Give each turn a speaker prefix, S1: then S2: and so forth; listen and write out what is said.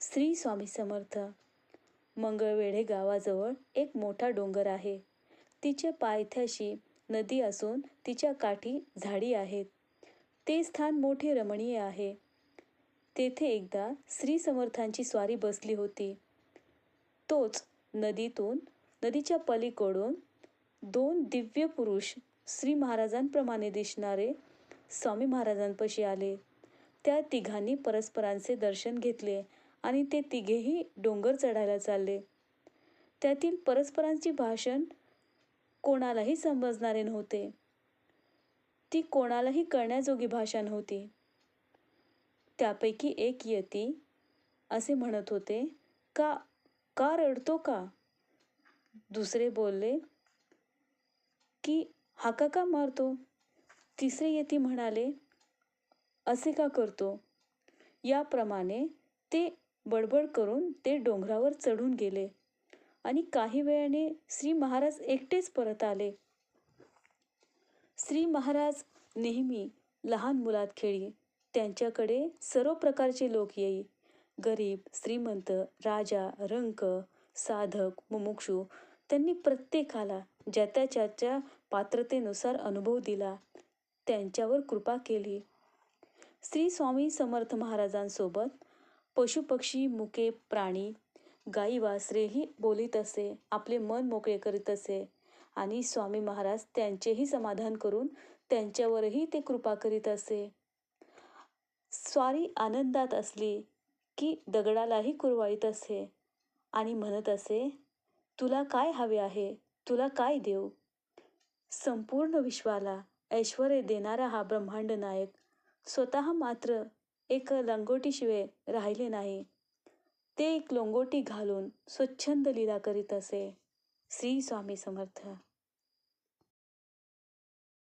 S1: श्री स्वामी समर्थ. मंगळवेढे गावाजवळ एक मोठा डोंगर आहे. तिच्या पायथ्याशी नदी असून तिच्या काठी झाडी आहेत. ते स्थान मोठे रमणीय आहे. तेथे एकदा श्री समर्थांची स्वारी बसली होती. तोच नदीच्या पलीकडून दोन दिव्य पुरुष श्री महाराजांप्रमाणे दिसणारे स्वामी महाराजांपाशी आले. त्या तिघांनी परस्परांचे दर्शन घेतले आणि ते तिघेही डोंगर चढायला चालले. त्यातील परस्परांची भाषण कोणालाही समजणारे नव्हते. ती कोणालाही कळण्याजोगी भाषा नव्हती. त्यापैकी एक यती असे म्हणत होते, का का रडतो का? दुसरे बोलले की हाका का मारतो? तिसरे यती म्हणाले, असे का करतो? याप्रमाणे ते बडबड करून ते डोंगरावर चढून गेले आणि काही वेळाने श्री महाराज एकटेच परत आले. श्री महाराज नेहमी लहान मुलात खेळी. त्यांच्याकडे सर्व प्रकारचे लोक येई. गरीब, श्रीमंत, राजा, रंक, साधक, मुमुक्षू त्यांनी प्रत्येकाला ज्याच्या पात्रतेनुसार अनुभव दिला. त्यांच्यावर कृपा केली. श्री स्वामी समर्थ महाराजांसोबत पशुपक्षी, मुके, प्राणी, गाई वासरेही बोलीत असे, आपले मन मोकळे करीत असे आणि स्वामी महाराज त्यांचेही समाधान करून त्यांच्यावरही ते कृपा करीत असे. स्वारी आनंदात असली की दगडालाही कुरवाळीत असे आणि म्हणत असे, तुला काय हवे आहे? तुला काय देऊ? संपूर्ण विश्वाला ऐश्वर्य देणारा हा ब्रह्मांड नायक स्वतः मात्र एक लंगोटीशिवाय राहिले नाही. ते एक लंगोटी घालून स्वच्छंद लीला करीत असे. श्री स्वामी समर्थ.